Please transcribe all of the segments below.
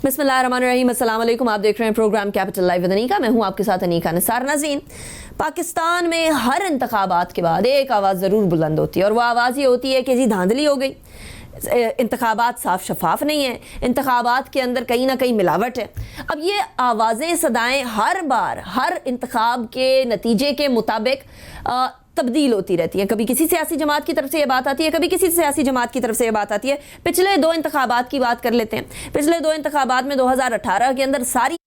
बिस्मिल्लाहिर्रहमानिर्रहीम, अस्सलाम वालेकुम। आप देख रहे हैं programme Capital Live with Anika. मैं हूं आपके साथ अनीका निसार। नाज़रीन, पाकिस्तान में हर इंतखाबात के बाद एक आवाज़ ज़रूर बुलंद होती है और वह आवाज़ ये होती है कि जी धांधली हो गई, इंतखाबात साफ शफाफ नहीं है, इंतखाबात के अंदर कहीं ना कहीं मिलावट है। अब ये आवाज़ें सदाएं हर बार हर इंतखाब के नतीजे के मुताबिक तब्दील होती रहती है। कभी किसी सियासी जमात की तरफ से ये बात आती है, कभी किसी सियासी जमात की तरफ से ये बात आती है। पिछले दो इंतखाबात की बात कर लेते हैं। पिछले दो इंतखाबात में 2018 के अंदर सारी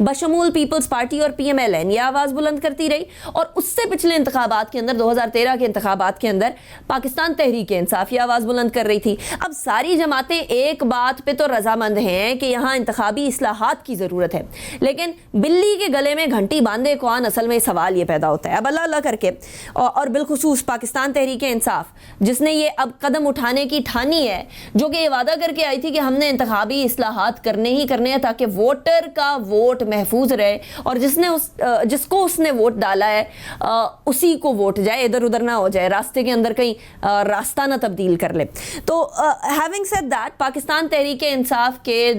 बशमूल पीपल्स पार्टी और PMLN ये आवाज़ बुलंद करती रही, और उससे पिछले इंतखाबात के अंदर 2013 के इंतखाबात के अंदर पाकिस्तान तहरीक इंसाफ ये आवाज़ बुलंद कर रही थी। अब सारी जमातें एक बात पे तो रजामंद हैं कि यहाँ इंतखाबी इस्लाहात की ज़रूरत है, लेकिन बिल्ली के गले में घंटी बांधे कौन, असल में सवाल ये पैदा होता है। अब अल्लाह अल्लाह करके और बिलखुसूस पाकिस्तान तहरीक इंसाफ जिसने ये अब कदम उठाने की ठानी है, जो कि ये वादा करके आई थी कि हमने इंतखाबी इस्लाहात करने ही करने हैं ताकि वोटर का वोट महफूज रहे, और जिसको उसने वोट डाला है उसी को वोट जाए, इधर उधर ना हो जाए, रास्ते के अंदर कहीं रास्ता ना तब्दील कर ले। तो having said that, Pakistan Tehreek Insaf के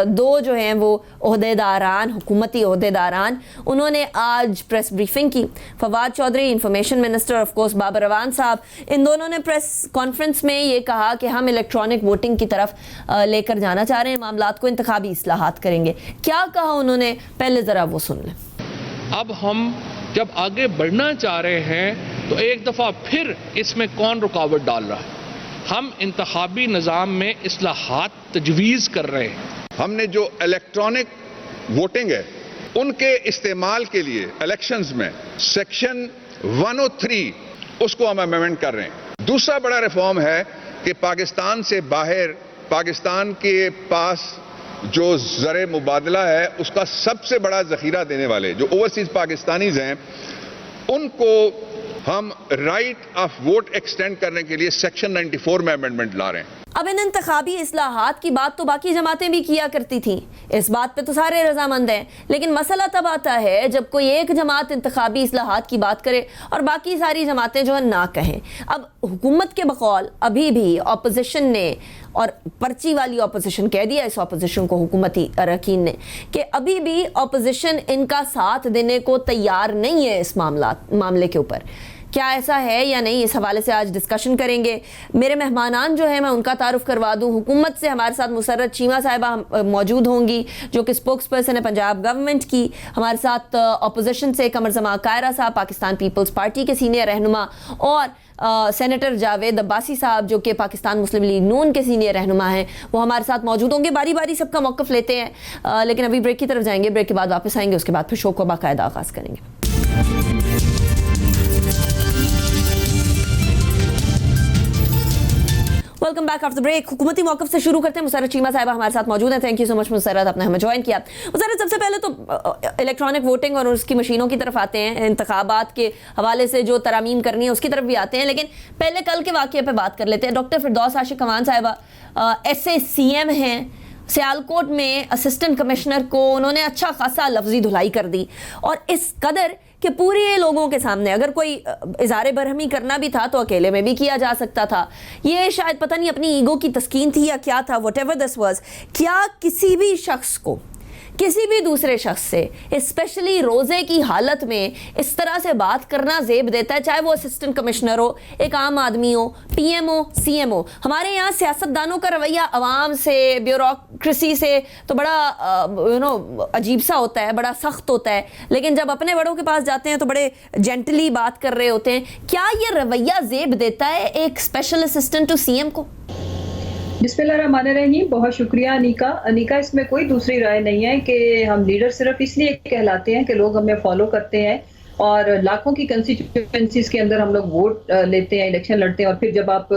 दो जो हैं वो ओहदेदारान, हुकूमती ओहदेदारान, उन्होंने आज प्रेस ब्रीफिंग की। Fawad Chaudhry information minister, of course Babar Awan साहब, इन दोनों ने प्रेस कॉन्फ्रेंस में ये कहा कि हम इलेक्ट्रॉनिक वोटिंग की तरफ लेकर जाना चाह रहे हैं, मामलात को इंतखाबी इस्लाहात करेंगे। क्या कहा उन्होंने, पहले जरा वो सुन लें। अब हम जब आगे बढ़ना चाह रहे हैं तो एक दफा फिर इसमें कौन रुकावट डाल रहा है? हम इंतखाबी निज़ाम में इस्लाहात तजवीज़ कर रहे हैं। हमने जो इलेक्ट्रॉनिक वोटिंग है उनके इस्तेमाल के लिए इलेक्शंस में सेक्शन 103 उसको हम अमेंडमेंट कर रहे हैं। दूसरा बड़ा रिफॉर्म है कि पाकिस्तान से बाहर, पाकिस्तान के पास जो ज़र मुबादला है उसका सबसे बड़ा ज़ख़ीरा देने वाले जो ओवरसीज पाकिस्तानीज हैं, उनको हम राइट ऑफ वोट एक्सटेंड करने के लिए सेक्शन 94 में अमेंडमेंट ला रहे हैं। अब इन इंतखाबी इस्लाहात की बात तो बाकी जमातें भी किया करती थी, इस बात पे तो सारे रजामंद हैं, लेकिन मसला तब आता है जब कोई एक जमात इंतखाबी इस्लाहात की बात करे और बाकी सारी जमातें जो है ना कहें। अब हुकूमत के बकौल अभी भी अपोजिशन ने, और पर्ची वाली अपोजिशन कह दिया इस अपोजिशन को हुकूमती अरकान ने, कि अभी भी अपोजिशन इनका साथ देने को तैयार नहीं है इस मामले के ऊपर। क्या ऐसा है या नहीं, इस हवाले से आज डिस्कशन करेंगे। मेरे मेहमानान जो है मैं उनका तारुफ करवा दूं। हुकूमत से हमारे साथ मुसर्रत चीमा साहिबा मौजूद होंगी जो कि स्पोक्स पर्सन है पंजाब गवर्नमेंट की। हमारे साथ अपोजिशन से कमर जमा कायरा साहब, पाकिस्तान पीपल्स पार्टी के सीनियर रहनुमा, और सेनेटर जावेद अब्बासी साहब जो कि पाकिस्तान मुस्लिम लीग नून के सीनियर रहनुमा हैं, वो हमारे साथ मौजूद होंगे। बारी बारी सबका मौक़िफ़ लेते हैं, लेकिन अभी ब्रेक की तरफ जाएंगे, ब्रेक के बाद वापस आएंगे, उसके बाद फिर शो को बाकायदा आगाज़ करेंगे। Welcome back after break. हुकूमती मौक़िफ़ से शुरू करते हैं। मुसर्रत चीमा साहिबा हमारे साथ मौजूद हैं। Thank you so much Musarrat, आपने हमें ज्वाइन किया। मुसर्रत, सबसे पहले तो इलेक्ट्रॉनिक वोटिंग और उसकी मशीनों की तरफ आते हैं, इंतखाबात के हवाले से जो तरामीम करनी है उसकी तरफ भी आते हैं, लेकिन पहले कल के वाक़ये पे बात कर लेते हैं। डॉक्टर फिरदौस आशिक अवान साहिबा SACM हैं, सियालकोट में असिस्टेंट कमिश्नर को उन्होंने अच्छा खासा लफ्जी धुलाई कर दी, और इस कदर कि पूरे लोगों के सामने अगर कोई इज़हार बरहमी करना भी था तो अकेले में भी किया जा सकता था। ये शायद पता नहीं अपनी ईगो की तस्कीन थी या क्या था, व्हाटएवर दिस वाज। क्या किसी भी शख्स को किसी भी दूसरे शख्स से स्पेशली रोज़े की हालत में इस तरह से बात करना ज़ेब देता है, चाहे वो असिस्टेंट कमिश्नर हो, एक आम आदमी हो, PM हो, CM हो? हमारे यहाँ सियासतदानों का रवैया अवाम से, ब्यूरोक्रेसी से तो बड़ा अजीब सा होता है, बड़ा सख्त होता है, लेकिन जब अपने बड़ों के पास जाते हैं तो बड़े जेंटली बात कर रहे होते हैं। क्या ये रवैया ज़ेब देता है एक स्पेशल असिस्टेंट टू CM को? बिस्मिल्लाहिर्रहमानिर्रहीम। बहुत शुक्रिया अनीका, इसमें कोई दूसरी राय नहीं है कि हम लीडर सिर्फ इसलिए कहलाते हैं कि लोग हमें फॉलो करते हैं, और लाखों की कंस्टिट्यूएंसीज के अंदर हम लोग वोट लेते हैं, इलेक्शन लड़ते हैं, और फिर जब आप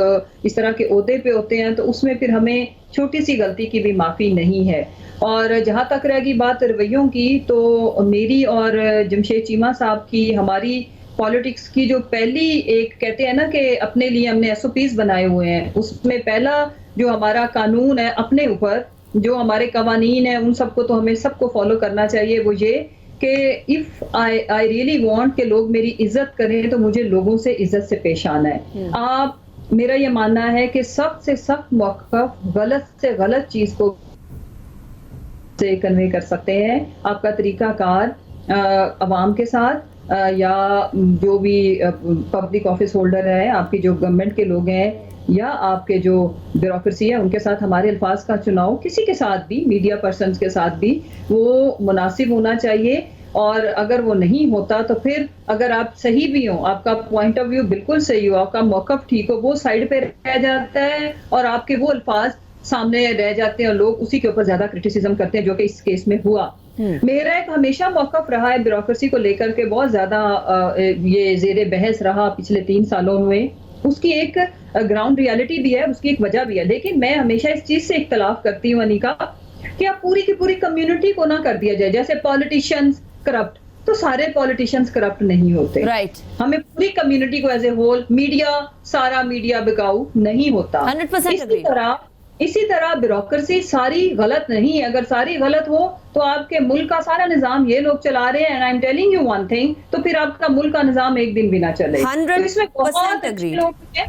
इस तरह के ओहदे पे होते हैं तो उसमें फिर हमें छोटी सी गलती की भी माफ़ी नहीं है। और जहाँ तक रहेगी बात रवैयों की, तो मेरी और जमशेद चीमा साहब की, हमारी पॉलिटिक्स की जो पहली एक कहते हैं ना कि अपने लिए हमने SOPs बनाए हुए हैं, उसमें पहला जो हमारा कानून है अपने ऊपर, जो हमारे कवानीन है उन सबको तो हमें सबको फॉलो करना चाहिए। वो ये कि इफ़ आई रियली वांट कि लोग मेरी इज्जत करें तो मुझे लोगों से इज्जत से पेश आना है। आप, मेरा ये मानना है कि सख्त से सख्त मौक़िफ़, गलत से गलत चीज़ को से कन्वे कर सकते हैं। आपका तरीकाकार अवाम के साथ या जो भी पब्लिक ऑफिस होल्डर है, आपकी जो गवर्नमेंट के लोग हैं या आपके जो ब्यूरोक्रेसी है, उनके साथ हमारे अल्फाज का चुनाव किसी के साथ भी, मीडिया पर्सन्स के साथ भी, वो मुनासिब होना चाहिए। और अगर वो नहीं होता तो फिर अगर आप सही भी हो, आपका पॉइंट ऑफ व्यू बिल्कुल सही हो, आपका मौकफ ठीक हो, वो साइड पे रह जाता है और आपके वो अल्फाज सामने रह जाते हैं और लोग उसी के ऊपर ज्यादा क्रिटिसिज्म करते हैं, जो कि इस केस में हुआ। मेरा एक हमेशा मौकफ रहा है ब्यूरोक्रेसी को लेकर के, बहुत ज्यादा ये जेरे बहस रहा पिछले 3 सालों में। उसकी एक ग्राउंड रियलिटी भी है, उसकी एक वजह भी है, लेकिन मैं हमेशा इस चीज से इख्तलाफ करती हूँ अनिका, कि आप पूरी की पूरी कम्युनिटी को ना कर दिया जाए। जैसे पॉलिटिशियंस करप्ट, तो सारे पॉलिटिशियंस करप्ट नहीं होते। राइट। हमें पूरी कम्युनिटी को एज ए होल, मीडिया, सारा मीडिया बिकाऊ नहीं होता। 100% इसी तरह ब्यूरोक्रेसी सारी गलत नहीं है। अगर सारी गलत हो तो आपके मुल्क का सारा निजाम ये लोग चला रहे हैं, and I am telling you one thing, तो फिर आपका मुल्क का निजाम एक दिन भी ना चले। 100% तो इसमें बहुत अच्छे लोग भी हैं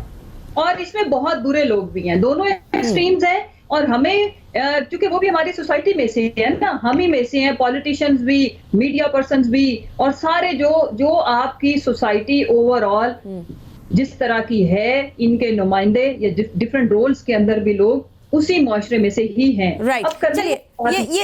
और इसमें बहुत बुरे लोग भी हैं, दोनों एक्सट्रीम्स हैं। और हमें क्योंकि वो भी हमारी सोसाइटी में से है ना, हम ही में से हैं, पॉलिटिशियंस भी, मीडिया पर्सन्स भी, और सारे जो आपकी सोसाइटी ओवरऑल जिस तरह की है, इनके नुमाइंदे या डिफरेंट रोल्स के अंदर भी लोग उसी मुआशरे में से ही हैं। राइट। चलिए,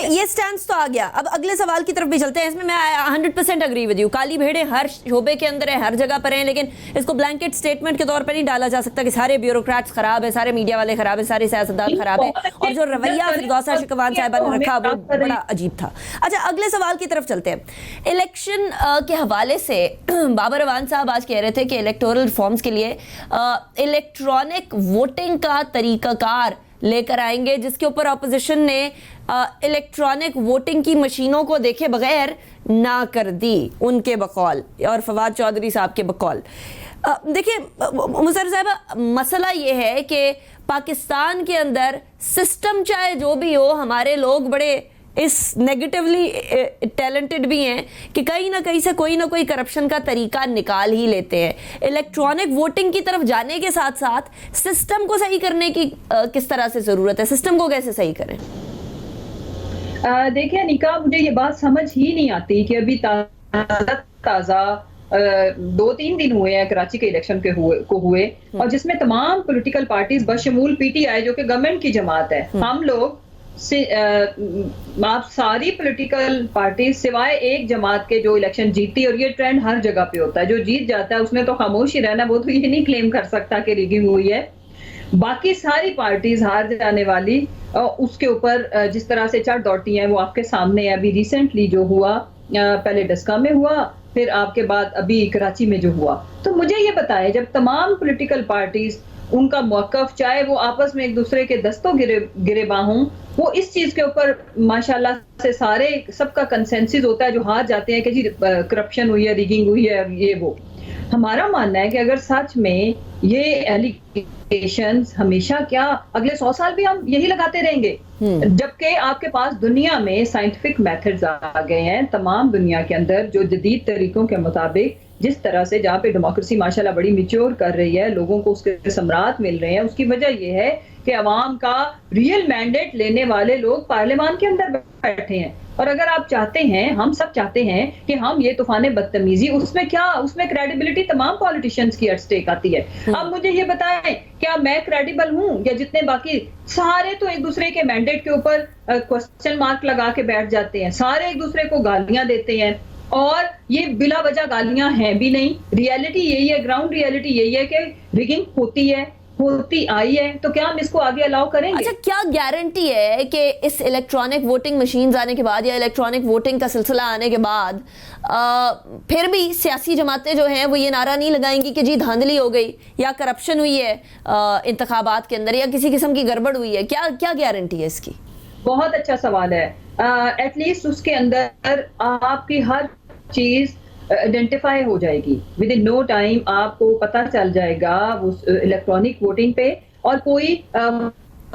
ये स्टैंड तो आ गया। अब अगले सवाल की तरफ भी चलते हैं। इसमें मैं 100% अग्री विद यू। काली भेड़ें हर शोबे के अंदर है, हर जगह पर हैं, लेकिन इसको ब्लैंकेट स्टेटमेंट के तौर पर नहीं डाला जा सकता कि सारे ब्यूरोक्रेट्स खराब है, सारे मीडिया वाले खराब है, सारे सियासतदान खराब है। और जो रवैया फिरदौसा शिकवान साहिबा ने रखा वो बड़ा अजीब था। अच्छा, अगले सवाल की तरफ चलते हैं। इलेक्शन के हवाले से बाबर अवान साहब आज कह रहे थे कि इलेक्टोरल रिफॉर्म्स के लिए इलेक्ट्रॉनिक वोटिंग का तरीकाकार लेकर आएंगे, जिसके ऊपर अपोजिशन ने इलेक्ट्रॉनिक वोटिंग की मशीनों को देखे बगैर ना कर दी, उनके बकौल, और फवाद चौधरी साहब के बकौल। देखिए मुसर साहब, मसला ये है कि पाकिस्तान के अंदर सिस्टम चाहे जो भी हो, हमारे लोग बड़े इस नेगेटिवली टैलेंटेड भी हैं कि कहीं ना कहीं से कोई ना कोई करप्शन का तरीका निकाल ही लेते हैं। इलेक्ट्रॉनिक वोटिंग की तरफ जाने के साथ साथ सिस्टम को सही करने की किस तरह से जरूरत है, सिस्टम को कैसे सही करें? देखिए अनिका, मुझे ये बात समझ ही नहीं आती कि अभी ताजा 2-3 दिन हुए हैं कराची के इलेक्शन के हुए और जिसमें तमाम पॉलिटिकल पार्टीज बशमूल पीटीआई जो कि गवर्नमेंट की जमात है, हम लोग आप सारी पॉलिटिकल पार्टी सिवाय एक जमात के जो इलेक्शन जीती, और ये ट्रेंड हर जगह पे होता है, जो जीत जाता है उसने तो खामोश ही रहना, वो तो ये नहीं क्लेम कर सकता कि रिगिंग हुई है। बाकी सारी पार्टीज हार जाने वाली उसके ऊपर जिस तरह से चढ़ दौड़ती हैं वो आपके सामने है। अभी रिसेंटली जो हुआ, पहले डस्का में हुआ, फिर आपके बाद अभी कराची में जो हुआ, तो मुझे ये बताएं, जब तमाम पॉलिटिकल पार्टीज उनका मौकफ, चाहे वो आपस में एक दूसरे के दस्तों गिरेबान हों, वो इस चीज के ऊपर माशाल्लाह से सारे सबका कंसेंसस होता है, जो हार जाते हैं कि जी करप्शन हुई है, रिगिंग हुई है, ये वो। हमारा मानना है कि अगर सच में ये एलिगेशंस हमेशा क्या अगले 100 साल भी हम यही लगाते रहेंगे, जबकि आपके पास दुनिया में साइंटिफिक मेथड्स आ गए हैं, तमाम दुनिया के अंदर जो जदीद तरीकों के मुताबिक जिस तरह से जहाँ पे डेमोक्रेसी माशाल्लाह बड़ी मैच्योर कर रही है, लोगों को उसके सम्राट मिल रहे हैं, उसकी वजह यह है कि अवाम का रियल मैंडेट लेने वाले लोग पार्लियामान के अंदर बैठे हैं। और अगर आप चाहते हैं, हम सब चाहते हैं कि हम ये तूफान बदतमीजी, उसमें क्या, उसमें क्रेडिबिलिटी तमाम पॉलिटिशियंस की एट स्टेक आती है। अब मुझे ये बताएं, क्या मैं क्रेडिबल हूं या जितने बाकी सारे तो एक दूसरे के मैंडेट के ऊपर क्वेश्चन मार्क लगा के बैठ जाते हैं, सारे एक दूसरे को गालियां देते हैं, और ये बिला वजह गालियां हैं भी नहीं। रियलिटी यही है, ग्राउंड रियलिटी यही है कि रिगिंग होती आई है, तो क्या हम इसको आगे अलाउ करेंगे? अच्छा, क्या गारंटी है कि इस इलेक्ट्रॉनिक वोटिंग मशीन्स आने के बाद या इलेक्ट्रॉनिक वोटिंग का सिलसिला आने के बाद फिर भी सियासी जमातें जो हैं वो ये नारा नहीं लगाएंगी कि जी धांधली हो गई या करप्शन हुई है इंतखाबात के अंदर या किसी किस्म की गड़बड़ हुई है? क्या गारंटी है इसकी? बहुत अच्छा सवाल है। एटलीस्ट उसके अंदर आपकी हर चीज आइडेंटिफाई हो जाएगी, विद इन नो टाइम आपको पता चल जाएगा उस इलेक्ट्रॉनिक वोटिंग पे, और कोई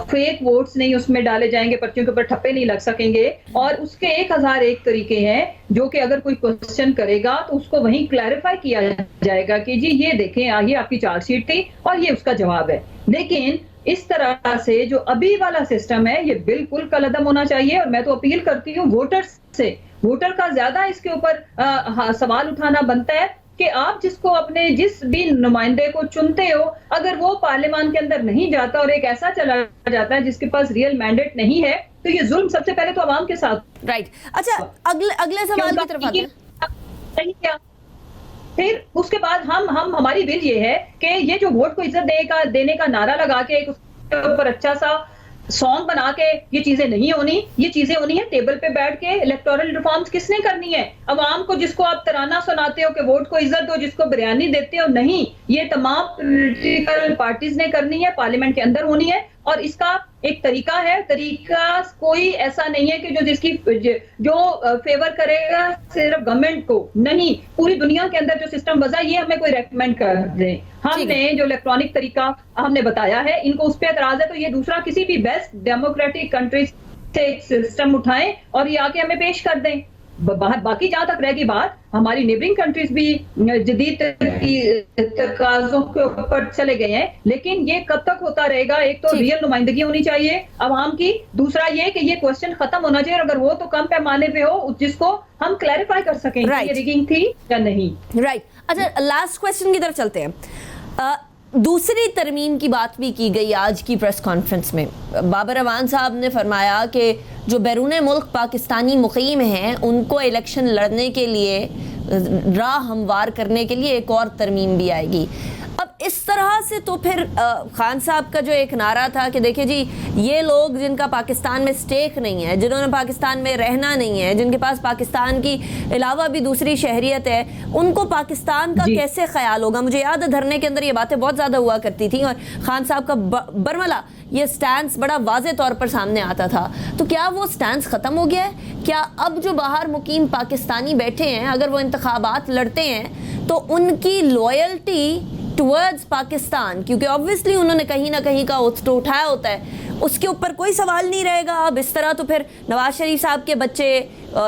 फेक वोट्स नहीं उसमें डाले जाएंगे, पर्चियों के ऊपर ठप्पे नहीं लग सकेंगे, और उसके 1001 तरीके हैं जो कि अगर कोई क्वेश्चन करेगा तो उसको वहीं क्लैरिफाई किया जाएगा कि जी ये देखें, ये आपकी चार्जशीट थी और ये उसका जवाब है। लेकिन इस तरह से जो अभी वाला सिस्टम है ये बिल्कुल कलअदम होना चाहिए। और मैं तो अपील करती हूँ वोटर्स से, वोटर का ज्यादा इसके ऊपर सवाल उठाना बनता है कि आप जिसको अपने जिस भी नुमाइंदे को चुनते हो, अगर वो पार्लियामान के अंदर नहीं जाता और एक ऐसा चला जाता है जिसके पास रियल मैंडेट नहीं है, तो ये जुल्म सबसे पहले तो आवाम के साथ। राइट। अच्छा, अगले सवाल की तरफ आते हैं। क्या फिर उसके बाद हम हमारी विल ये है कि ये जो वोट को इज्जत देने का नारा लगा के एक उसके ऊपर अच्छा सा सॉन्ग बना के ये चीजें नहीं होनी। ये चीजें होनी है टेबल पे बैठ के। इलेक्टोरल रिफॉर्म्स किसने करनी है? अवाम को, जिसको आप तराना सुनाते हो कि वोट को इज्जत दो, जिसको बिरयानी देते हो, नहीं, ये तमाम पॉलिटिकल पार्टीज ने करनी है, पार्लियामेंट के अंदर होनी है। और इसका एक तरीका है, तरीका कोई ऐसा नहीं है कि जो फेवर करेगा सिर्फ गवर्नमेंट को, नहीं, पूरी दुनिया के अंदर जो सिस्टम बजा ये हमें कोई रेकमेंड कर दे। हमने जो इलेक्ट्रॉनिक तरीका हमने बताया है, इनको उस पर एतराज है तो ये दूसरा किसी भी बेस्ट डेमोक्रेटिक कंट्रीज से एक सिस्टम उठाएं और ये आके हमें पेश कर दें। बाकी जहां तक रहेगी बात, हमारी नेबरिंग कंट्रीज भी जदीद तकाज़ों के ऊपर चले गए हैं, लेकिन ये कब तक होता रहेगा? एक तो रियल नुमाइंदगी होनी चाहिए अवाम की, दूसरा ये कि ये क्वेश्चन खत्म होना चाहिए, अगर वो तो कम पैमाने पे हो जिसको हम क्लैरिफाई कर सकें कि ये रिगिंग थी या नहीं। राइट। अच्छा, लास्ट क्वेश्चन की तरफ चलते हैं। दूसरी तरमीम की बात भी की गई आज की प्रेस कॉन्फ्रेंस में। बाबर अवान साहब ने फरमाया कि जो बैरून मुल्क पाकिस्तानी मुकीम हैं उनको इलेक्शन लड़ने के लिए राह हमवार करने के लिए एक और तरमीम भी आएगी। अब इस तरह से तो फिर खान साहब का जो एक नारा था कि देखिए जी, ये लोग जिनका पाकिस्तान में स्टेक नहीं है, जिन्होंने पाकिस्तान में रहना नहीं है, जिनके पास पाकिस्तान की अलावा भी दूसरी शहरियत है, उनको पाकिस्तान का कैसे ख्याल होगा? मुझे याद है धरने के अंदर ये बातें बहुत ज़्यादा हुआ करती थी और खान साहब का बरमला ये स्टैंस बड़ा वाज़े तौर पर सामने आता था। तो क्या वो स्टैंस ख़त्म हो गया है? क्या अब जो बाहर मुकीम पाकिस्तानी बैठे हैं, अगर वो इंतखाबात लड़ते हैं तो उनकी लॉयल्टी टुवर्ड्स पाकिस्तान, क्योंकि ऑब्वियसली उन्होंने कहीं ना कहीं का तो उठाया होता है, उसके ऊपर कोई सवाल नहीं रहेगा अब? इस तरह तो फिर नवाज शरीफ साहब के बच्चे,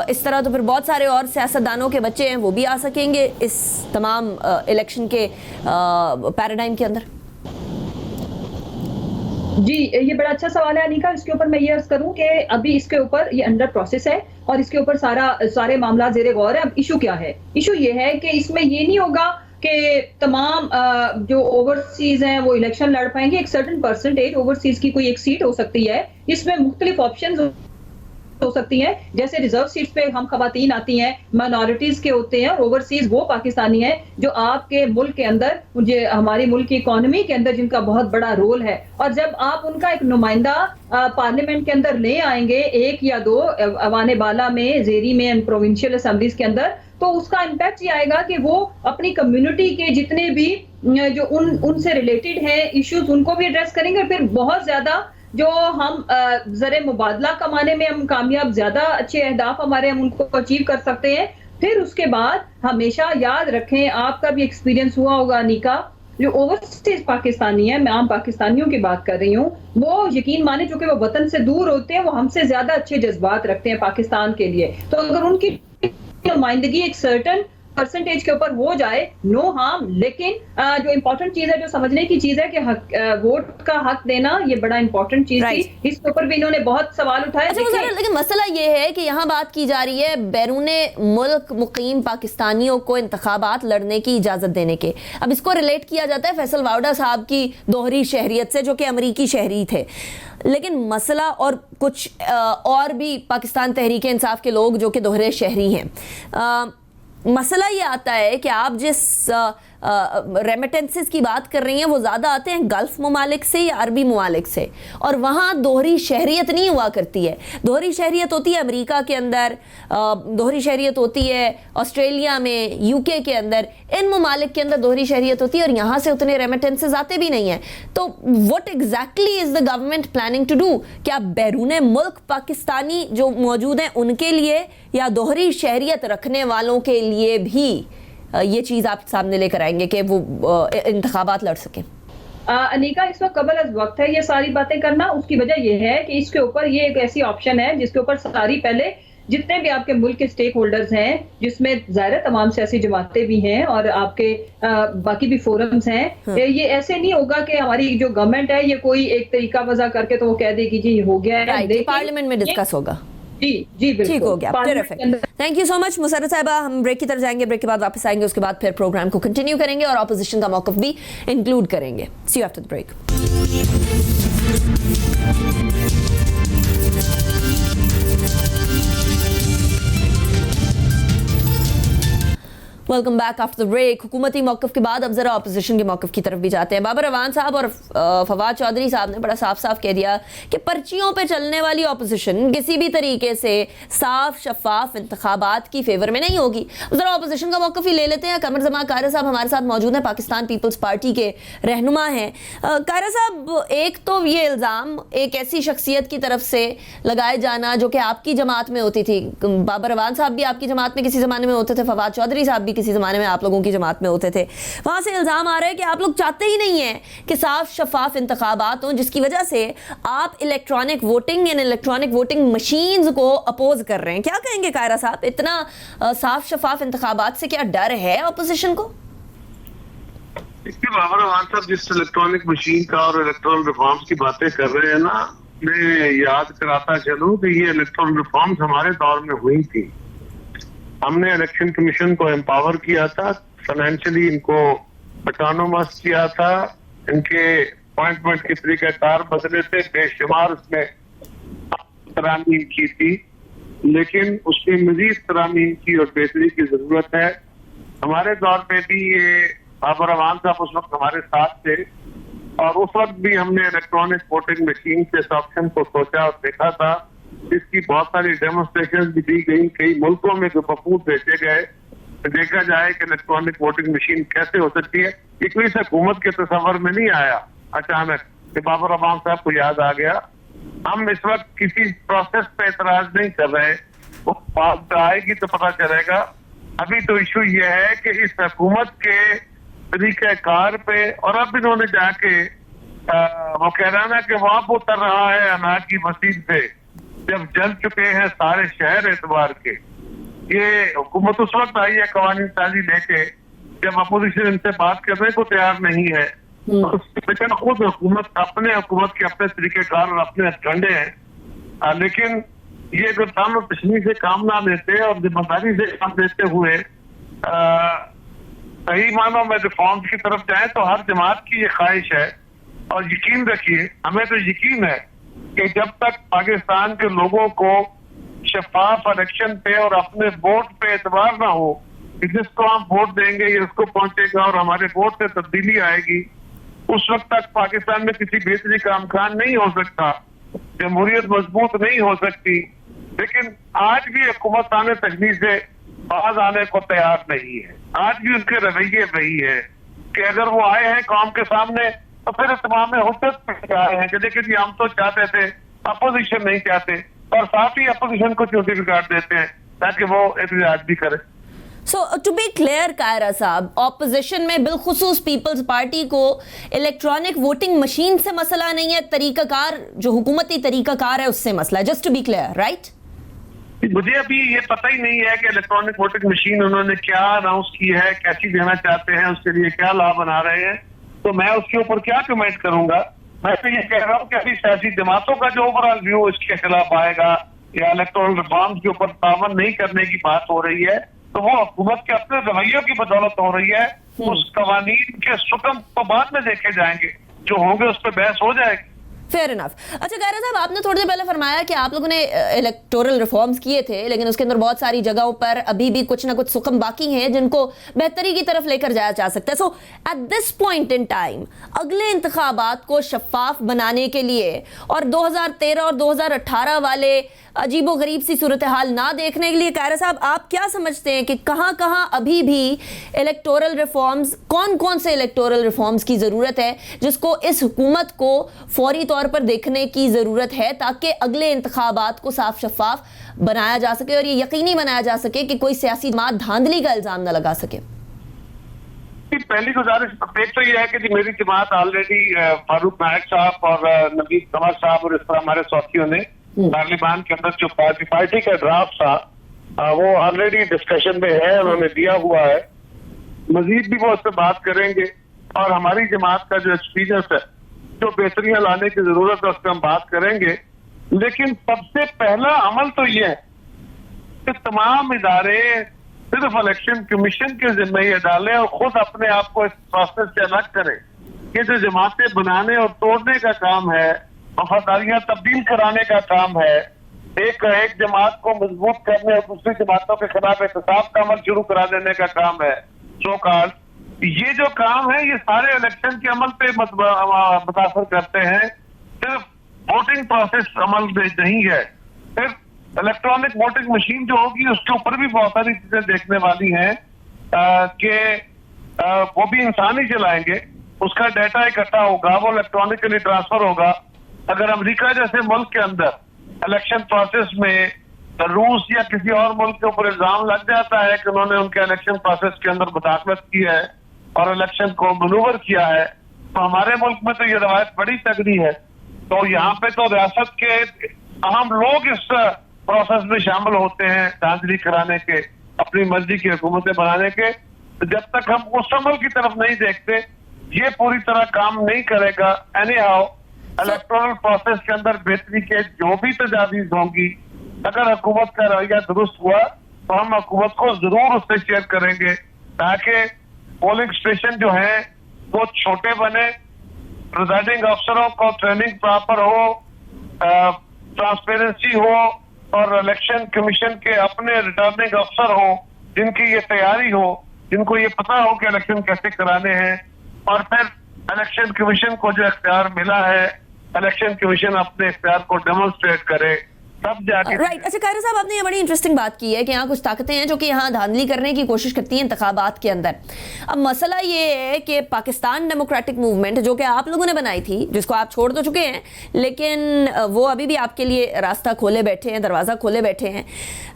इस तरह तो फिर बहुत सारे और सियासतदानों के बच्चे हैं, वो भी आ सकेंगे इस तमाम इलेक्शन के पैराडाइम के अंदर। जी, ये बड़ा अच्छा सवाल है अनीका। इसके ऊपर मैं ये अर्ज करूं कि अभी इसके ऊपर ये अंडर प्रोसेस है और इसके ऊपर सारे मामला जेरे गौर है। अब इशू क्या है? इशू ये है कि इसमें ये नहीं होगा कि तमाम जो ओवरसीज हैं वो इलेक्शन लड़ पाएंगे। एक सर्टेन परसेंटेज ओवरसीज की कोई एक सीट हो सकती है, इसमें मुख्तलिफ ऑप्शंस हो सकती हैं, जैसे रिजर्व सीट्स पे हम खवातीन आती हैं, माइनॉरिटीज के होते हैं, और ओवरसीज वो पाकिस्तानी हैं जो आपके मुल्क के अंदर, हमारी मुल्क की इकोनॉमी के अंदर जिनका बहुत बड़ा रोल है। और जब आप उनका एक नुमाइंदा पार्लियामेंट के अंदर ले आएंगे, एक या दो अवाने बाला में, जेरी में एंड प्रोविंशियल असेंबलीज के अंदर, तो उसका इम्पैक्ट ये आएगा कि वो अपनी कम्युनिटी के जितने भी जो उनसे रिलेटेड हैं इश्यूज, उनको भी एड्रेस करेंगे। और फिर बहुत ज्यादा जो हम ज़रे मुबादला कमाने में हम कामयाब, ज्यादा अच्छे अहदाफ हमारे हम उनको अचीव कर सकते हैं। फिर उसके बाद हमेशा याद रखें, आपका भी एक्सपीरियंस हुआ होगा अनीका, जो ओवरसीज पाकिस्तानी है, मैं आम पाकिस्तानियों की बात कर रही हूँ, वो यकीन माने चूंकि वो वतन से दूर होते हैं, वो हमसे ज्यादा अच्छे जज्बात रखते हैं पाकिस्तान के लिए। तो अगर उनकी नुमाइंदगी एक सर्टन परसेंटेज के ऊपर हो जाए, नो हार्म। लेकिन जो इंपॉर्टेंट चीज है, जो समझने की चीज है कि वोट का हक देना, ये बड़ा इंपॉर्टेंट चीज थी। इसके ऊपर भी इन्होंने बहुत सवाल उठाए। अच्छा, लेकिन मसला ये है कि यहाँ बात की जा रही है बैरूने मुल्क मुकीम पाकिस्तानियों को इंतखाबात लड़ने की इजाजत देने के। अब इसको रिलेट किया जाता है फैसल वावड़ा साहब की दोहरी शहरियत से, जो कि अमरीकी शहरी थे। लेकिन मसला और कुछ और भी पाकिस्तान तहरीक इंसाफ के लोग जो कि दोहरे शहरी हैं, मसला ये आता है कि आप जिस रेमिटेंसेस की बात कर रही हैं वो ज़्यादा आते हैं गल्फ़ ममालिक से या अरबी ममालिक से, और वहाँ दोहरी शहरियत नहीं हुआ करती है। दोहरी शहरियत होती है अमेरिका के अंदर, दोहरी शहरियत होती है ऑस्ट्रेलिया में, यूके के अंदर, इन ममालिक के अंदर दोहरी शहरियत होती है, और यहाँ से उतने रेमिटेंसेस आते भी नहीं हैं। तो what exactly is the government planning to do? क्या बैरून मुल्क पाकिस्तानी जो मौजूद हैं उनके लिए, या दोहरी शहरियत रखने वालों के लिए भी ये चीज़ आप सामने लेकर आएंगे कि वो इंतखाबात लड़ सकें? अनीका, इस वक्त कबल अज़ वक्त है ये सारी बातें करना। उसकी वजह यह है कि इसके ऊपर ये एक ऐसी ऑप्शन है जिसके ऊपर सारी पहले जितने भी आपके मुल्क के स्टेक होल्डर्स हैं, जिसमें ज़ाहिर है तमाम सियासी जमातें भी हैं और आपके बाकी भी फोरम्स हैं, ये ऐसे नहीं होगा कि हमारी जो गवर्नमेंट है ये कोई एक तरीका वजह करके तो वो कह देगी जी हो गया है, पार्लियामेंट में डिस्कस होगा। जी जी बिल्कुल, ठीक हो गया, terrific. Thank you so much Musarrat साहिबा। हम ब्रेक की तरफ जाएंगे, ब्रेक के बाद वापस आएंगे, उसके बाद फिर प्रोग्राम को कंटिन्यू करेंगे और ऑपोजिशन का मौक़िफ़ भी इंक्लूड करेंगे। See you after the break. Welcome back after the break. हुकूमती मौक़िफ़ के बाद अब जरा अपोजिशन के मौक़िफ़ की तरफ भी जाते हैं। बाबर अवान साहब और फवाद चौधरी साहब ने बड़ा साफ साफ कह दिया कि पर्चियों पे चलने वाली अपोजिशन किसी भी तरीके से साफ शफाफ इंतखाबात की फेवर में नहीं होगी। जरा अपोजिशन का मौक़िफ़ ही ले लेते हैं। कमर जमा कायरा साहब हमारे साथ मौजूद हैं, पाकिस्तान पीपल्स पार्टी के रहनुमा हैं। कायरा साहब, एक तो ये इल्ज़ाम एक ऐसी शख्सियत की तरफ से लगाए जाना जो कि आपकी जमात में होती थी, बाबर अवान साहब भी आपकी जमात में किसी ज़माने में होते थे, फवाद चौधरी साहब भी किसी ज़माने में आप लोगों की जमात में होते थे। वहाँ से इल्ज़ाम आ रहा है कि आप लोग चाहते ही नहीं हैं कि साफ शफाफ इंतखाबात हों, जिसकी वजह से आप इलेक्ट्रॉनिक वोटिंग यानी इलेक्ट्रॉनिक वोटिंग मशीन्स को अपोज कर रहे हैं। क्या कहेंगे कायरा साहब, इतना साफ शफाफ इंतखाबात से क्या डर है अपोजिशन को? इसके बाबर अवान साहब जिस इलेक्ट्रॉनिक मशीन का और इलेक्ट्रॉनिक रिफॉर्म्स की बातें कर रहे हैं ना, मैं याद कराता चलूं कि ये इलेक्ट्रॉनिक रिफॉर्म्स हमारे दौर में हुई थी। हमने इलेक्शन कमीशन को एम्पावर किया था, फाइनेंशियली इनको ऑटोनोमस किया था, इनके अपॉइंटमेंट के तरीक़ाकार बदले थे, बेशुमार उसमें तरामीम की थी, लेकिन उसमें मजीद तरामीम की और बेहतरी की जरूरत है। हमारे दौर में भी ये बाबर अवान साहब उस वक्त हमारे साथ थे और उस वक्त भी हमने इलेक्ट्रॉनिक वोटिंग मशीन के इस ऑप्शन को सोचा और देखा था। इसकी बहुत सारी डेमोन्स्ट्रेशन भी दी गई, कई मुल्कों में जो वफूद भेजे गए, देखा जाए कि इलेक्ट्रॉनिक वोटिंग मशीन कैसे हो सकती है। ये कोई हुकूमत के तस्वर में नहीं आया अचानक कि बाबर अवान साहब को याद आ गया। हम इस वक्त किसी प्रोसेस पे एतराज नहीं कर रहे, वो बात आएगी तो पता चलेगा। अभी तो इशू ये है कि इस हुकूमत के तरीक़ाकार पे, और अब इन्होंने जाके वो कह रहा ना कि वहां पर उतर रहा है अनाज की मशीन से, जब जल चुके हैं सारे शहर एतबार के। ये हुकूमत उस वक्त आई है कवानीन साजी लेके जब अपोजिशन इनसे बात करने को तैयार नहीं है। लेकिन खुद हुकूमत के अपने तरीकेकार और अपने झंडे हैं, लेकिन ये अगर ताम तशनी से काम ना लेते और जिम्मेदारी से काम लेते हुए सही मानों में रिफॉर्म्स की तरफ जाए तो हर जमात की ये ख्वाहिश है। और यकीन रखिए, हमें तो यकीन है कि जब तक पाकिस्तान के लोगों को शफाफ इलेक्शन पे और अपने वोट पे एतबार ना हो कि जिसको हम वोट देंगे ये उसको पहुंचेगा और हमारे वोट से तब्दीली आएगी, उस वक्त तक पाकिस्तान में किसी बेहतरी का इम्कान नहीं हो सकता, जमहूरियत मजबूत नहीं हो सकती। लेकिन आज भी हुकूमत आने तकनीक से बाज आने को तैयार नहीं है। आज भी उनके रवैये वही है कि अगर वो आए हैं कौम के सामने तो फिर तमाम हुज्जत आए हैं कि लेकिन हम तो चाहते थे, अपोजिशन नहीं चाहते, और साथ ही अपोजिशन को चोटी बिगाड़ देते हैं ताकि वो एहतजाज भी करे। सो टू बी क्लियर कायरा साहब, ऑपोजिशन में बिलखुसूस पीपल्स पार्टी को इलेक्ट्रॉनिक वोटिंग मशीन से मसला नहीं है, तरीकाकार जो हुकूमती तरीकाकार है उससे मसला है, just to be clear, right? मुझे अभी ये पता ही नहीं है कि इलेक्ट्रॉनिक वोटिंग मशीन उन्होंने क्या अनाउंस की है, कैसी देना चाहते हैं, उसके लिए क्या लाभ बना रहे हैं, तो मैं उसके ऊपर क्या कमेंट करूंगा। मैं तो ये कह रहा हूँ कि अभी सियासी जमातों का जो ओवरऑल व्यू इसके खिलाफ आएगा या इलेक्टोरल रिफॉर्म्स के ऊपर तावन नहीं करने की बात हो रही है, तो वो हुकूमत के अपने रवैयों की बदौलत हो रही है। उस कवानीन के सुकम तो बाद में देखे जाएंगे, जो होंगे उस पर बहस हो जाएगी। Fair enough. अच्छा कायरा साहब, आपने थोड़ी देर पहले फरमाया कि आप लोगों ने इलेक्टोरल रिफॉर्म्स किए थे, लेकिन उसके अंदर बहुत सारी जगहों पर अभी भी कुछ ना कुछ सुकम बाकी हैं जिनको बेहतरी की तरफ लेकर जाया जा सकता है। So at this point in time अगले इंतखाबात को शफाफ बनाने के लिए और 2013 और 2018 वाले अजीबो गरीब सी सूरत हाल ना देखने के लिए कायरा साहब आप क्या समझते हैं कि कहाँ कहाँ अभी भी इलेक्टोरल रिफॉर्म्स, कौन कौन से इलेक्टोरल रिफॉर्म्स की ज़रूरत है जिसको इस हुकूमत को फौरी तौर पर देखने की ज़रूरत है ताकि अगले इंतखाबात को साफ शफाफ बनाया जा सके और ये यकीनी बनाया जा सके कि कोई सियासी जमात धांधली का इल्ज़ाम न लगा सके? पहली गुजारिश तो ये है कि जी मेरी जमात ऑलरेडी फारूक नायक साहब और नबीद कमर साहब और इस तरह हमारे साथियों ने पार्लियामान के अंदर जो पार्टी का ड्राफ्ट था वो ऑलरेडी डिस्कशन में है, उन्होंने दिया हुआ है। मजीद भी वो उस पर बात करेंगे और हमारी जमात का जो एक्सपीरियंस है, जो बेहतरियां लाने की जरूरत है, उस पर हम बात करेंगे। लेकिन सबसे पहला अमल तो ये है कि तमाम इदारे सिर्फ इलेक्शन कमीशन के जिम्मे ये डालें और खुद अपने आप को इस प्रोसेस से अलग करें। ये जो जमातें बनाने और तोड़ने का काम है, वफादारियां तब्दील कराने का काम है, एक जमात को मजबूत करने और दूसरी जमातों के खिलाफ एहतसाब का अमल शुरू करा देने का काम है, सो कॉल्ड, ये जो काम है ये सारे इलेक्शन के अमल पे मुतासर करते हैं। सिर्फ वोटिंग प्रोसेस अमल नहीं है, सिर्फ इलेक्ट्रॉनिक वोटिंग मशीन जो होगी उसके ऊपर भी बहुत सारी चीजें देखने वाली हैं कि वो भी इंसान ही चलाएंगे, उसका डाटा इकट्ठा होगा, वो इलेक्ट्रॉनिकली ट्रांसफर होगा। अगर अमेरिका जैसे मुल्क के अंदर इलेक्शन प्रोसेस में रूस या किसी और मुल्क के ऊपर इल्जाम लग जाता है कि उन्होंने उनके इलेक्शन प्रोसेस के अंदर मुदाखलत की है और इलेक्शन को मनूवर किया है, तो हमारे मुल्क में तो ये रवायत बड़ी तगड़ी है। तो यहाँ पे तो रियासत के अहम लोग इस प्रोसेस में शामिल होते हैं धांधली कराने के, अपनी मर्जी की हुकूमतें बनाने के। तो जब तक हम उस अमल की तरफ नहीं देखते, ये पूरी तरह काम नहीं करेगा। एनी हाउ इलेक्टोरल प्रोसेस के अंदर बेहतरी के जो भी तजावीज होंगी, अगर हुकूमत का रवैया दुरुस्त हुआ तो हम हुकूमत को जरूर उससे शेयर करेंगे, ताकि पोलिंग स्टेशन जो है वो छोटे बने, प्रिजाइडिंग अफसरों को ट्रेनिंग प्रॉपर हो, ट्रांसपेरेंसी हो और इलेक्शन कमीशन के अपने रिटर्निंग अफसर हो जिनकी ये तैयारी हो, जिनको ये पता हो कि इलेक्शन कैसे कराने हैं, और फिर इलेक्शन कमीशन को जो इख्तियार मिला है, इलेक्शन कमीशन अपने इख्तियार को डेमोन्स्ट्रेट करे, तब जाके। राइट। अच्छा कायरा साहब, आपने ये बड़ी इंटरेस्टिंग बात की है कि यहाँ कुछ ताकतें हैं जो कि यहाँ धांधली करने की कोशिश करती हैं इंतखाबात के अंदर। अब मसला ये है कि पाकिस्तान डेमोक्रेटिक मूवमेंट जो कि आप लोगों ने बनाई थी, जिसको आप छोड़ तो चुके हैं, लेकिन वो अभी भी आपके लिए रास्ता खोले बैठे हैं, दरवाज़ा खोले बैठे हैं।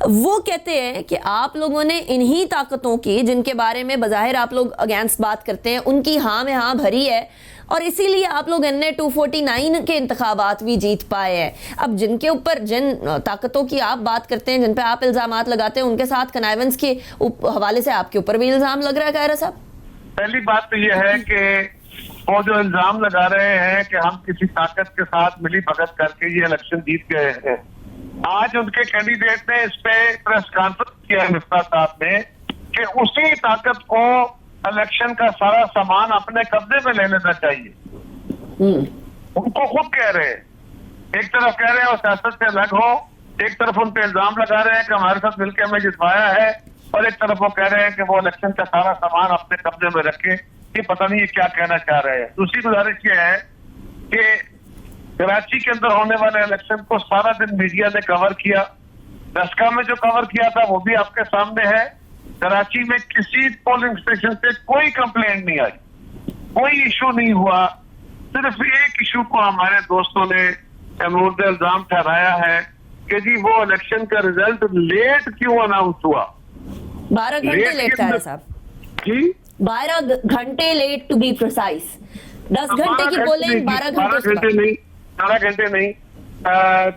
वो कहते हैं कि आप लोगों ने इन्हीं ताकतों की, जिनके बारे में बज़ाहिर आप लोग अगेंस्ट बात करते हैं, उनकी हाँ में हाँ भरी है और इसीलिए आप लोग NA 249 के इंतखाबात भी जीत पाए हैं। अब जिनके ऊपर, जिन ताकतों की आप बात करते हैं, जिन पे आप इल्जामात लगाते हैं, उनके साथ कनाइवेंस के हवाले से आपके ऊपर भी इल्जाम लग रहा है कायरा साहब। पहली बात तो यह है कि वो जो इल्जाम लगा रहे हैं कि हम किसी ताकत के साथ मिली भगत करके ये इलेक्शन जीत गए हैं, आज उनके कैंडिडेट ने इस पे प्रेस कॉन्फ्रेंस किया मिफ्ता साहब ने कि उसी ताकत को इलेक्शन का सारा सामान अपने कब्जे में ले लेना चाहिए। उनको खुद कह रहे हैं, एक तरफ कह रहे हैं वो सियासत से अलग हो, एक तरफ उन पे इल्जाम लगा रहे हैं कि हमारे साथ मिलकर हमें जितवाया है, और एक तरफ वो कह रहे हैं कि वो इलेक्शन का सारा सामान अपने कब्जे में रखे। ये पता नहीं ये क्या कहना चाह रहे हैं। दूसरी गुजारिश ये है कि कराची के अंदर होने वाले इलेक्शन को सारा दिन मीडिया ने कवर किया, दसका में जो कवर किया था वो भी आपके सामने है। कराची में किसी पोलिंग स्टेशन से कोई कंप्लेंट नहीं आई, कोई इशू नहीं हुआ। सिर्फ एक इशू को हमारे दोस्तों ने मोर्द इल्जाम ठहराया है कि जी वो इलेक्शन का रिजल्ट लेट क्यों अनाउंस हुआ। 12 घंटे लेट है साहब जी, 12 घंटे लेट टू बी प्रिसाइज। 10 घंटे की बोले, 12 घंटे नहीं, 12 घंटे नहीं,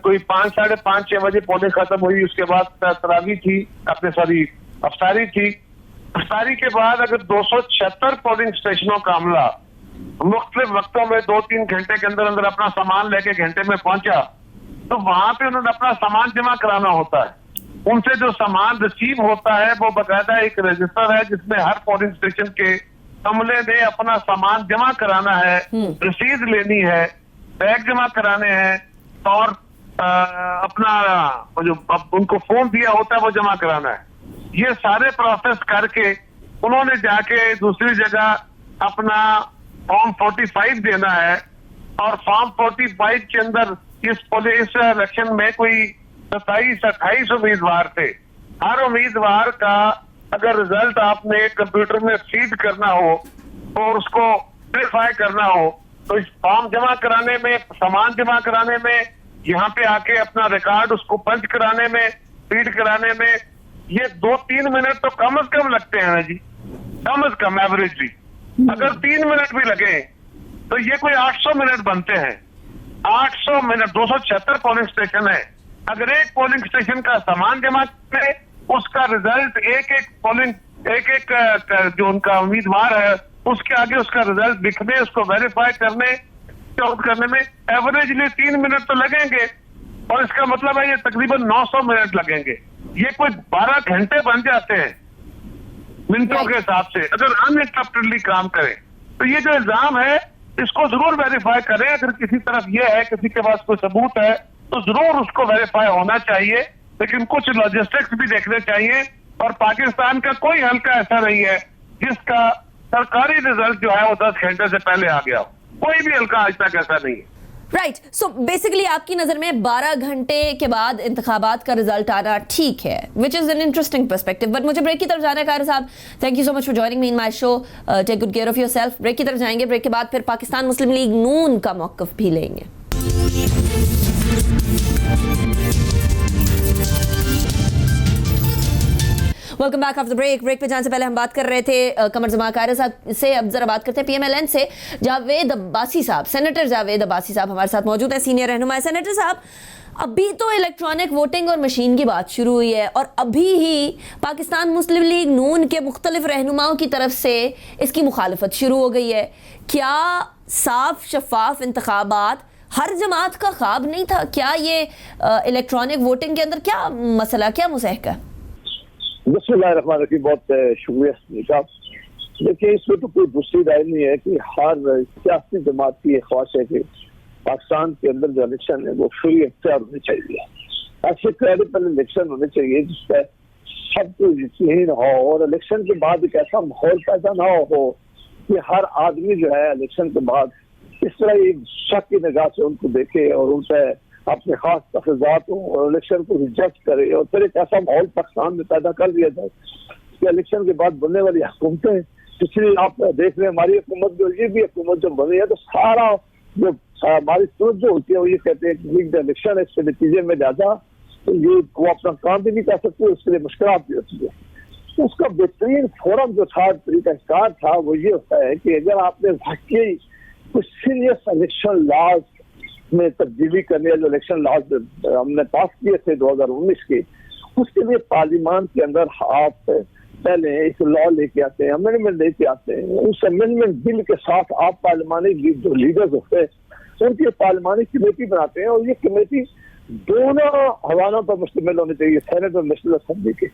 कोई 5, साढ़े 5, 6 बजे पोलिंग खत्म हुई। उसके बाद तरावी थी, अपने सॉरी अफ्तारी थी। अफ्तारी के बाद अगर 276 पोलिंग स्टेशनों का अमला मुख्तलिफ वक्तों में 2-3 घंटे के अंदर अंदर अपना सामान लेके घंटे में पहुंचा, तो वहां पे उन्होंने अपना सामान जमा कराना होता है। उनसे जो सामान रिसीव होता है वो बकायदा एक रजिस्टर है जिसमें हर पोलिंग स्टेशन के अमले ने अपना सामान जमा कराना है, रसीद लेनी है, बैग जमा कराने हैं और अपना जो उनको फॉर्म दिया होता है वो जमा कराना है। ये सारे प्रोसेस करके उन्होंने जाके दूसरी जगह अपना फॉर्म 45 देना है, और फॉर्म 45 के अंदर इस इलेक्शन में कोई 27-28 उम्मीदवार थे। हर उम्मीदवार का अगर रिजल्ट आपने कंप्यूटर में फीड करना हो और उसको वेरीफाई करना हो, तो इस फॉर्म जमा कराने में, सामान जमा कराने में, यहाँ पे आके अपना रिकॉर्ड उसको पंच कराने में, फीड कराने में, ये 2-3 मिनट तो कम से कम लगते हैं ना जी, कम से कम एवरेजली। अगर 3 मिनट भी लगे तो ये कोई 800 मिनट बनते हैं। 800 मिनट, 276 पोलिंग स्टेशन है। अगर एक पोलिंग स्टेशन का सामान जमा करे, उसका रिजल्ट एक जो उनका उम्मीदवार है उसके आगे उसका रिजल्ट दिखने, उसको वेरीफाई करने, काउंट करने में एवरेजली 3 मिनट तो लगेंगे, और इसका मतलब है ये तकरीबन 900 मिनट लगेंगे। ये कोई 12 घंटे बन जाते हैं मिनटों के हिसाब से अगर अनइंटरप्टेडली काम करें। तो ये जो इल्जाम है इसको जरूर वेरीफाई करें। अगर किसी तरफ ये है, किसी के पास कोई सबूत है, तो जरूर उसको वेरीफाई होना चाहिए, लेकिन कुछ लॉजिस्टिक्स भी देखने चाहिए। और पाकिस्तान का कोई हल्का ऐसा नहीं है जिसका सरकारी रिजल्ट जो है वो 10 घंटे से पहले आ गया हो। कोई भी हल्का आज तक ऐसा नहीं है। राइट, सो बेसिकली आपकी नजर में 12 घंटे के बाद इंतखाबात का रिजल्ट आना ठीक है, which is an interesting perspective. But मुझे ब्रेक की तरफ जाना है कार साहब। Thank you so much for joining me in my show. Take good care of yourself. Break की तरफ जाएंगे, ब्रेक के बाद फिर पाकिस्तान मुस्लिम लीग नून का मौक़िफ़ भी लेंगे। Welcome back after break. Break पे जाने से पहले हम बात कर रहे थे कमर जमा कारी साहब से। अब जरा बात करते हैं PMLN से। जावेद अब्बासी साहब, सेनेटर जावेद अब्बासी साहब हमारे साथ मौजूद हैं, सीनियर रहनुमा। सेनेटर साहब, अभी तो इलेक्ट्रॉनिक वोटिंग और मशीन की बात शुरू हुई है, और अभी ही पाकिस्तान मुस्लिम लीग नून के मुख्तलिफ रहनुमाओं की तरफ से इसकी मुखालफत शुरू हो गई है। क्या साफ शफाफ इंतखाबात हर जमात का ख्वाब नहीं था? क्या ये इलेक्ट्रॉनिक वोटिंग के अंदर क्या मसला, क्या मुसहक है? बिस्मिल्लाहिर्रहमानिर्रहीम, बहुत शुक्रिया सुनीता। देखिए, इसमें तो कोई दूसरी राय नहीं है कि हर सियासी जमात की ये ख्वाहिश है कि पाकिस्तान के अंदर जो इलेक्शन है वो फ्री एंड होने चाहिए। ऐसे क्रेडिबल इलेक्शन होने चाहिए जिसपे सब कुछ यकीन हो, और इलेक्शन के बाद एक ऐसा माहौल पैदा ना हो कि हर आदमी जो है इलेक्शन के बाद इस तरह एक शक की निगाह से उनको देखे और उनसे अपने खास तफज़ात और इलेक्शन को जज करे, और फिर एक ऐसा माहौल पाकिस्तान में पैदा कर दिया जाए कि इलेक्शन के बाद बनने वाली हुकूमतें, पिछली आप देख रहे हैं हमारी हुकूमत जो ये भी हुकूमत जो बनी है, तो सारा जो हमारी सोच जो होती है वो ये कहते हैं कि इलेक्शन है, इसके नतीजे में ज्यादा तो ये वो अपना काम भी नहीं कर सकते, उसके लिए मुश्किल भी होती है। उसका बेहतरीन फोरम जो था, तरीकाकार था, वो ये होता है कि अगर आपने वाकई कुछ सीरियस इलेक्शन लॉज में तब्दीली करने, जो इलेक्शन लॉज हमने पास किए थे 2019 के, उसके लिए पार्लियामान के अंदर आप पहले एक लॉ लेके आते हैं, अमेंडमेंट लेके आते हैं। उस अमेंडमेंट बिल के साथ आप पार्लियामानी जो लीडर्स होते हैं उनकी पार्लियामानी कमेटी बनाते हैं, और ये कमेटी दोनों हवालों पर मुश्तमिल होनी चाहिए, सेनेट और नेशनल असेंबली के।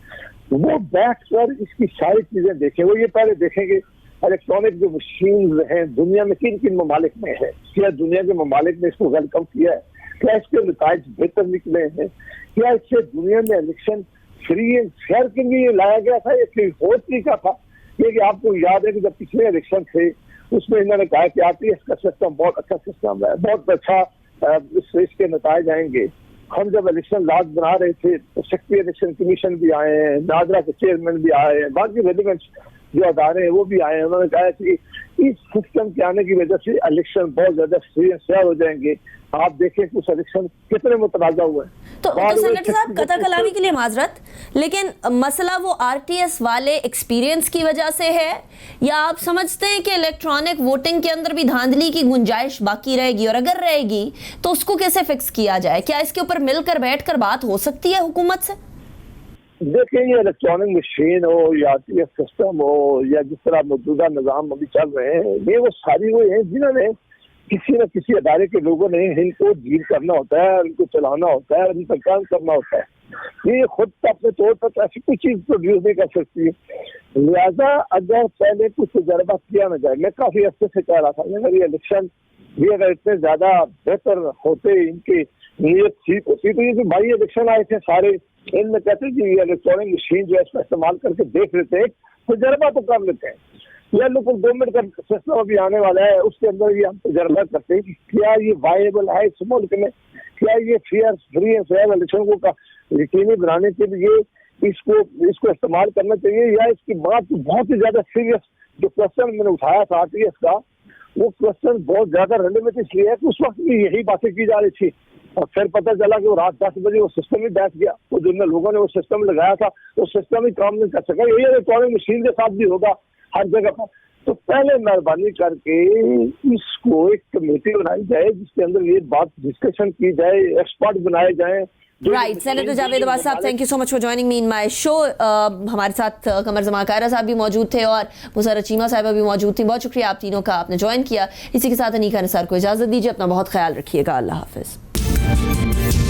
वो बैठ कर इसकी सारी चीजें देखें। वो ये पहले देखेंगे इलेक्ट्रॉनिक जो मशीन हैं दुनिया में किन किन ममालिक में है, क्या दुनिया के ममालिक ने इसको वेलकम किया है, क्या इसके नतीजे बेहतर निकले हैं, क्या इससे दुनिया में इलेक्शन फ्री एंड फेयर के लिए लाया गया था, ये और तरीका था। ये कि आपको याद है कि जब पिछले इलेक्शन थे उसमें इन्होंने कहा कि RTS का सिस्टम बहुत अच्छा सिस्टम है, बहुत अच्छा इसके नतीजे आएंगे। हम जब इलेक्शन लॉज बना रहे थे तो सेक्रेटरी इलेक्शन कमीशन भी आए हैं, नादरा के चेयरमैन भी आए हैं, बाकी रेलिवेंट जो अदारे हैं वो भी आए हैं। उन्होंने कहा कि इस सिस्टम के आने की वजह से इलेक्शन बहुत ज्यादा फ्री एंड फेयर हो जाएंगे। आप देखें कुछ इलेक्शन कितने मुतनाज़ा हुए हैं। तो सेनेटर साहब, कथा कलामी के लिए माजरत, लेकिन मसला वो RTS वाले एक्सपीरियंस की वजह से है, या आप समझते हैं कि इलेक्ट्रॉनिक वोटिंग के अंदर भी धांधली की गुंजाइश बाकी रहेगी, और अगर रहेगी तो उसको कैसे फिक्स किया जाए? क्या इसके ऊपर मिलकर बैठकर बात हो सकती है हुकूमत से? देखिए, ये इलेक्ट्रॉनिक मशीन हो या RTS सिस्टम हो या जिस तरह मौजूदा निज़ाम अभी चल रहे हैं, ये वो सारी वो हैं जिन्होंने किसी न किसी अदारे के लोगों ने इनको डील करना होता है, इनको चलाना होता है, इनका काम करना होता है। ये खुद अपने तौर पर ऐसी कोई चीज प्रोड्यूस नहीं कर सकती है। लिहाजा अगर पहले कुछ तजर्बा किया न जाए, मैं काफी अर्से से कह रहा था अगर ये इलेक्शन भी अगर इतने ज्यादा बेहतर होते, इनकी नीयत ठीक होती, तो ये जो भाई इलेक्शन आए थे सारे, इनमें कहते कि ये इलेक्ट्रॉनिक मशीन जो है इसका इस्तेमाल करके देख लेते हैं, तजर्बा तो कर लेते हैं, या लोकल गवर्नमेंट का सिस्टम अभी आने वाला है उसके अंदर भी हम तजर्बा करते हैं कि क्या ये वायबल है इस मुल्क में, क्या ये फ्री एंड फेयर इलेक्शन को यकीनी बनाने के लिए इसको इस्तेमाल करना चाहिए, या इसकी बात बहुत ही ज्यादा सीरियस जो क्वेश्चन मैंने उठाया था RTS का, वो क्वेश्चन बहुत ज्यादा रेलेवेंट इसलिए है कि उस वक्त भी यही बातें की जा रही थी, और फिर पता चला कि वो रात 10 बजे वो सिस्टम ही बैठ गया। वो जिन लोगों ने वो सिस्टम लगाया था वो सिस्टम ही काम नहीं कर सका। यही इलेक्ट्रॉनिक मशीन के साथ भी होगा हर जगह पर। तो पहले मेहरबानी करके इसको एक कमेटी बनाई जाए जिसके अंदर ये बात डिस्कशन की जाए, एक्सपर्ट बनाए जाए। राइट, सेनेटर जावेद अब्बास साहब, thank you so much for joining me in my show. हमारे साथ कमर जमा कायरा साहब भी मौजूद थे और मुसर्रत चीमा साहिबा भी मौजूद थी। बहुत शुक्रिया आप तीनों का, आपने ज्वाइन किया। इसी के साथ अनीका निसार को इजाजत दीजिए, अपना बहुत ख्याल रखिएगा। अल्लाह हाफिज।